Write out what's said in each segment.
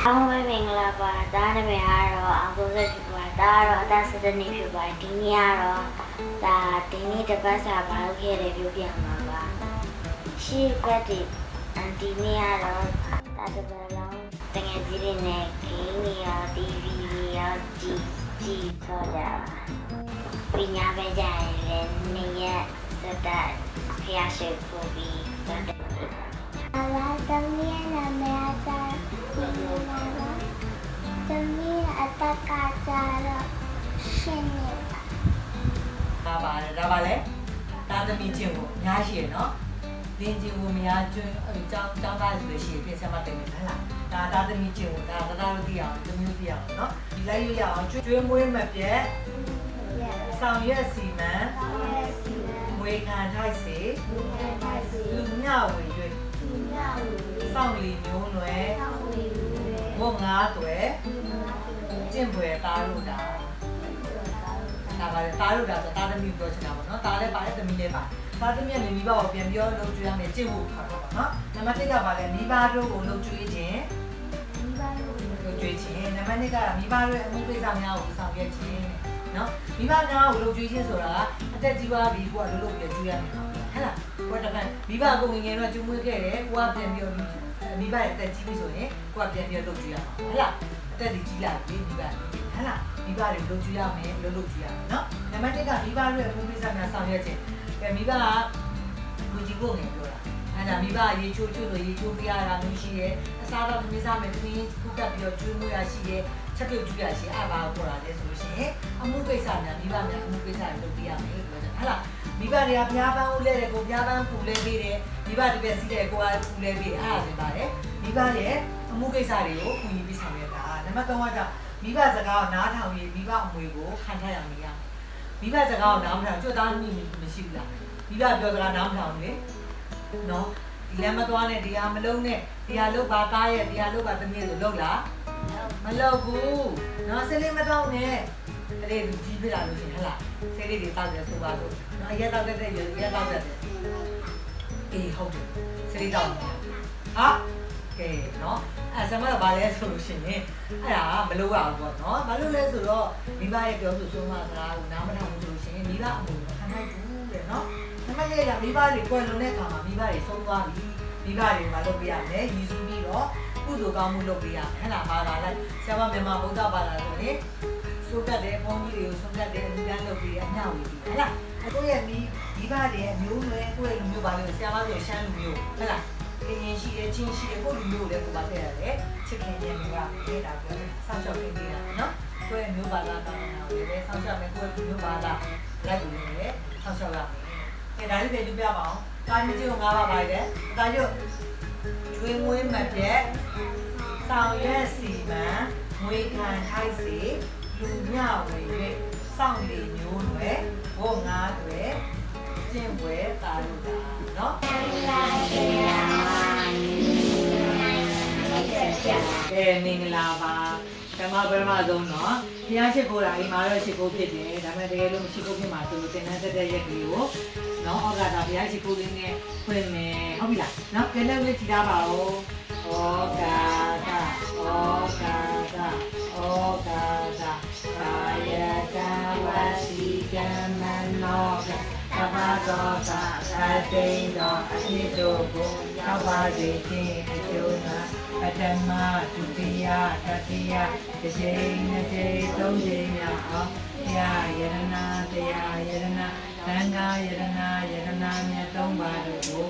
အောင်မင်္ဂလာပါဒါနာမည်ကတော့အောင်ကိုဆက်ဖြစ်ပါဒါကတော့အသက်17နှစ်ဖြစ်ပါဒီနေ့ကတော့ဒါဒီနေ့တစ်ပတ်စာဘာလုပ်ခဲ့တယ်ပြောပြမှာပါရှေ့ဘက်ဒီဒီနေ့ကတော့ဒါတစ်ပတ်လုံးတကယ်ကြီးတွေနဲ့ဂိမ်းတွေရော TV တွေရောကြည့်ဆိုကြပညာပေးကြရင်နေရစတဲ့ဖျားရှိဖို့ပြီးတော့အလားတမီးနာမည်ကသမီးအတက်ကကြတော့ရှင်းနေတာဒါပါလေတာသမီးချင်းကိုအများရှိရနော်သင်ချင်းကိုမများကျွန်းကျောင်းသားဆိုလို့ရှိရင်ပြင်ဆင်မတင်မယ်ဟဲ့လားတာသမီးချင်းကိုဒါတို့သိအောင်သမီးသိအောင်နော်ဒီလိုက်ရအောင်ကျွေးမွေးမပြက်ဆောင်ရွက်စီမံမွေခံထိုက်စေလူညဝေ၍စောင့်လီမျိုးနွယ်ဝတ်ငါးတွေကျင့်ဖွယ်သားတို့ဒါပါလေသားတို့ဒါဆိုတာသမီးပြောချင်တာပေါ့နော်သားလည်းပါတယ်သမီးလည်းပါသားသမီးကလည်းမိဘကိုပြန်ပြောလုပ်ကြွေးရမယ်ကျင့်ဖို့ထားတာပေါ့နော်နံပါတ်1ကပါလေမိဘတို့ကိုလုပ်ကြွေးခြင်းလုပ်ကြွေးခြင်းနံပါတ်2ကမိဘတို့ရဲ့အမှုကိစ္စများကိုဆောင်ရွက်ခြင်းနော်မိဘများကိုလုပ်ကြွေးခြင်းဆိုတာအသက်ကြီးသွားပြီကိုကလုပ်ပြကြွေးရမယ်ဟဲ့လားကိုကတည်းကမိဘကိုငငယ်တော့ကျုံမွေးခဲ့တယ်ကိုကပြန်ပြီးမိဘရဲ့အသက်ကြီးပြီဆိုရင်ကိုကပြန်ပြီးလုပ်ကြွေးရမှာဟဲ့လားအသက်ကြီးလာပြီမိဘဟဲ့လားမိဘတွေလုပ်ကြည့်ရမယ်လုပ်ကြည့်ရမယ်နော်နံပါတ်1ကမိဘတွေအမှုကိစ္စများဆောင်ရွက်ခြင်းကဲမိဘကလူကြီးဖို့ငယ်ပြောတာအဲ့ဒါမိဘရေချိုးဆိုရေချိုးပြရတာမျိုးရှိရဲအစားတော့သမီးစားမယ်သမီးခုကပ်ပြီးတော့ကျွေးမွေးရရှိရဲချက်ပြုတ်ကျွေးရရှိအဲ့ဘာကိုခေါ်တာလဲဆိုလို့ရှိရင်အမှုကိစ္စများမိဘများအမှုကိစ္စတွေလုပ်ပြရမယ်လို့ပြောတယ်ဟဲ့လားမိဘတွေကဘုရားပန်းဦးလဲတယ်ကိုဘုရားပန်းပူလဲပေးတယ်မိဘတပည့်စီးတယ်ကိုကပူလဲပေးအဲ့ဒါဆိုပါတယ်မိဘရဲ့အမှုကိစ္စတွေကိုကူညီပြီးဆောင်ရွက်တာနံပါတ်3ကကြောင့်မိဘစကားကိုနားထောင်ပြီးမိဘအမွေကိုခံထားရမယ်ရမိဘစကားကိုနားမထောင်ကျွတ်သားမိမရှိဘူးလားမိဘပြောစကားနားမထောင်လေနော်ဒီလည်းမသွားနဲ့ဒီဟာမလုံးနဲ့ဒီဟာလုတ်ပါသားရဲ့ဒီဟာလုတ်ပါသမီးဆိုလုတ်လားမလုတ်ဘူးနော်ဆေးလေးမတော့နဲ့အဲ့ဒီလူကြီးပြလာလို့ရှင်ဟဲ့လားဆေးလေးတွေတောက်တယ်ဆိုပါလို့နော်အရက်တောက်တဲ့ရက်တောက်တဲ့အေးဟုတ်တယ်ဆေးလေးတောက်ဟာကဲနော်အဲ့ဆမကဘာလဲဆိုလို့ရှိရင်အဲ့ဒါမလို့ရဘူးပေါ့နော်ဘာလို့လဲဆိုတော့မိဘရဲ့ပြောဆိုဆုံးမစကားကိုနားမထောင်ဘူးဆိုလို့ရှိရင်မိဘအမှုခံနိုင်ဘူးတဲ့နော်နံပါတ်1ကမိဘတွေကွယ်လွန်တဲ့အခါမှာမိဘတွေဆုံးသွားပြီမိဘတွေမှာလုပ်ပြရမယ်ရည်စူးပြီးတော့ကုသိုလ်ကောင်းမှုလုပ်ပြရမယ်ဟဲ့လားဘာသာလိုက်ဆရာမမြန်မာဗုဒ္ဓဘာသာဆိုရင်စိုးကတ်တဲ့ဘုန်းကြီးတွေကိုဆုံးကတ်တဲ့အမှုများလုပ်ပြရအမျှဝေပြီးဟဲ့လားအခုရဲ့မိဘတွေရဲ့မျိုးနွယ်ကိုယ့်ရဲ့လူမျိုးပါလို့ဆရာမဆိုရှမ်းလူမျိုးဟဲ့လားကရင်ရှိတယ်ချင်းရှိတယ်ကိုလူမျိုးလည်းကိုပါထည့်ရတယ်ချစ်ခင်ခြင်းတွေကပေးတာပြောတယ်ဆောက်ရှောက်ပေးနေတာနော်ကိုယ့်ရဲ့မျိုးပါလာတာလည်းပဲဆောက်ရှောက်မယ်ကိုယ့်ရဲ့မျိုးပါလာလိုက်လို့လည်းဆောက်ရှောက်ရမယ်ဒါလေးပဲကြည့်ပြပါအောင်ကာမကြီးကို၅ပါးပါတယ်ဒါရုပ်ကျွေးမွေးမပြက်ဆောင်ရွက်စီမံမွေခံထိုက်စေလူညဝေ၍စောင့်လေမျိုးနွယ်ဘုံငါးတွေကျင့်ပွဲတာလို့တာနော်ကဲမင်္ဂလာပါဓမ္မပရမဆုံးနော်ဘုရားရှိခိုးတာအိမ်မှာတော့ရှိခိုးဖြစ်တယ်ဒါပေမဲ့တကယ်လို့မရှိခိုးဖြစ်မှာဆိုလို့သင်္นานတက်တဲ့ရက်ကြီးကိုနော်ဩဃာတာဘုရားရှိခိုးလေးနဲ့ဖွင့်မယ်ဟုတ်ပြီလားနော်ကဲလည်းလေးကြည့်ထားပါဦးဩဃာတာဩဃာတာဩဃာတာကာယကံဝစီကံမနောကသဘာသောတာအတိန်တော်အနှစ်တို့ကိုရောက်ပါစေခြင်းအကျိုးငါပထမဒုတိယတတိယတစ်ချိန်နှစ်ချိန်သုံးချိန်မြောက်အောင်တရားယရနာတရားယရနာသံဃာယရနာမြတ်သုံးပါးတို့ကို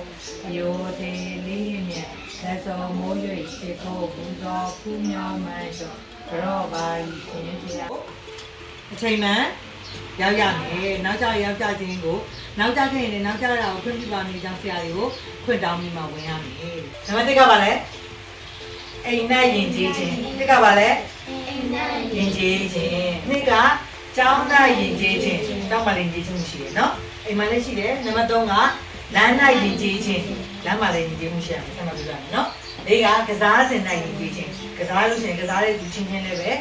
အယောတေလေးမြတ်သက်စောမိုး၍ရှိခိုးပူဇော်ဖူးမြော်မှန်သောကြောပါဤရှင်တရားအချိန်မှရောက်ရမယ်နောက်ကြရောက်ကြခြင်းကိုနောက်ကြခဲ့ရင်လည်းနောက်ကြတာကိုခွင့်ပြုပါမယ်ကြောင့်ဆရာတွေကိုခွင့်တောင်းပြီးမှဝင်ရမယ်နံပါတ်1ကပါလဲအိမ်နဲ့ယဉ်ကျေးခြင်းတစ်ကပါလဲအိမ်နဲ့ယဉ်ကျေးခြင်းနှစ်ကကျောင်းနဲ့ယဉ်ကျေးခြင်းကျောင်းမှာယဉ်ကျေးခြင်းရှိတယ်နော်အိမ်မှာလည်းရှိတယ်နံပါတ်3ကလမ်းနဲ့ယဉ်ကျေးခြင်းလမ်းမှာလည်းယဉ်ကျေးမှုရှိရမယ်ဆက်မပြောရမယ်နော်၄ကကစားစင်နဲ့ယဉ်ကျေးခြင်းကစားလို့ရှိရင်ကစားတဲ့သူချင်းချင်းလည်းပဲ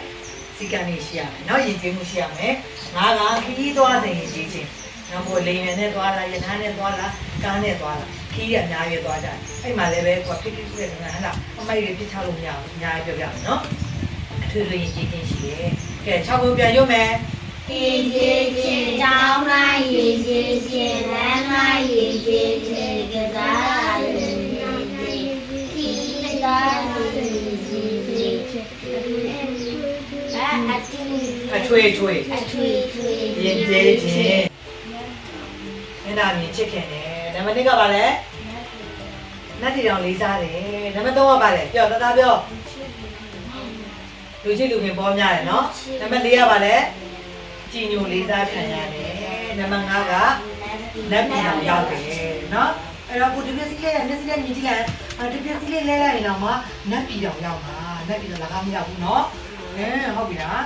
စီကံနေရှိရမယ်နော်ယဉ်ကျေးမှုရှိရမယ်၅ကခီးသွားတဲ့ယဉ်ကျေးခြင်းနောက်ကိုလိန်နဲ့သွားလာရထားနဲ့သွားလာကားနဲ့သွားလာ ခီးရအများကြီးသွားကြတယ်အဲ့မှာလည်းပဲကိုဖြစ်ဖြစ်တဲ့ငါဟလာအမိုက်တွေပြစ်ချလို့မရဘူးအများကြီးပြောပြမယ်နော်အထွေထွေရင်ကြီးချင်းရှိတယ်ကဲ6ခုပြန်ရုံးမယ် ရေကြီးချင်းတောင်းလိုက်ရေကြီးချင်းလမ်းလိုက်ရေကြီးချင်းကစားရေကြီးခီးစားရေကြီးအထွေ အထွေ အထွေထွေ ရင်ကြီးချင်းအဲ့ဒါမြင်ချစ်ခင်တယ်နံပါတ်1ကပါလဲနတ်တီတောင်လေးစားတယ်နံပါတ်3ကပါလဲပြောတသားပြောလူချစ်လူခင်ပေါ်များတယ်နော်နံပါတ်4ကပါလဲကြည်ညိုလေးစားခံရတယ်နံပါတ်5ကနတ်ပြည်တော်ရောက်တယ်နော်အဲ့တော့ကိုဒီပစ္စည်းလေးနဲ့မျက်စိနဲ့မြင်ကြည့်လိုက်ဒီပစ္စည်းလေးလဲလိုက်ရင်တော့မှနတ်ပြည်တော်ရောက်မှာနတ်ပြည်တော်လည်းကားမရောက်ဘူးနော်ဟုတ်ပြီလား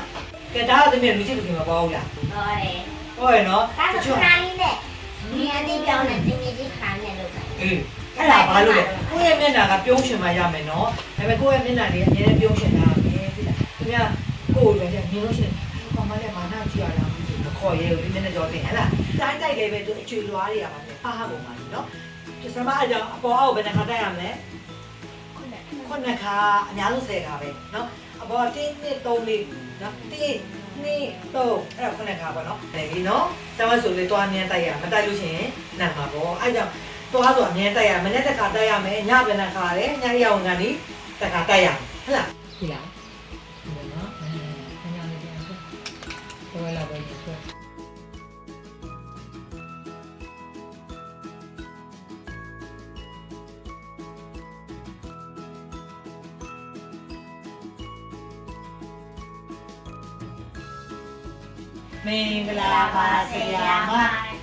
ကဲဒါတော့တမီးလူချစ်လူခင်မပေါ်ဘူးလား ဟုတ်တယ် ဟုတ်ရနော် ဒါဆိုခဏလေးနဲ့ဒီအတိပြောင်းနေတင်ကြီးခါနဲ့လို့ပဲ အေးအဲ့ဒါဘာလို့လဲကိုယ့်ရဲ့မျက်နှာကပြုံးရှင်မှရမယ်နော်ဒါပေမဲ့ကိုယ့်ရဲ့မျက်နှာလေးအများနဲ့ပြုံးရှင်တာပဲသိလားခင်ဗျာကိုယ်လည်းမြင်လို့ရှိရင်ကောင်မလေးမာနာကြည့်ရတာမခေါ်ရဲဘူးဒီမျက်နှာကြောတင်ဟဲ့လားတိုင်းတိုက်လေးပဲသူအချွေလွားတွေရပါမယ်ဟာကုန်ပါလေနော်ဒီစမအကြောင်းအပေါ်အောက်ဘယ်နှခါတိုက်ရမလဲခုနှစ်ခါအများဆုံး10ခါပဲနော်အပေါ်1 2 3လေးနော်1 2 3အဲ့ဒါခုနှစ်ခါပေါ့နော်လေဒီနော်တမဆိုလေးတွားမြန်းတိုက်ရမတိုက်လို့ရှိရင်နာမှာပေါ့အဲ့ကြောင့်သွားဆိုအမြဲတက်ရမနေ့တစ်ခါတက်ရမယ်ညဘယ်နှခါလဲညရောက်ကန်ဒီတစ်ခါတက်ရဟုတ်လားဒီလားဒီနော်ညနေပြန်ဆိုတော့လာပဲဆိုမင်္ဂလာပါဆရာမ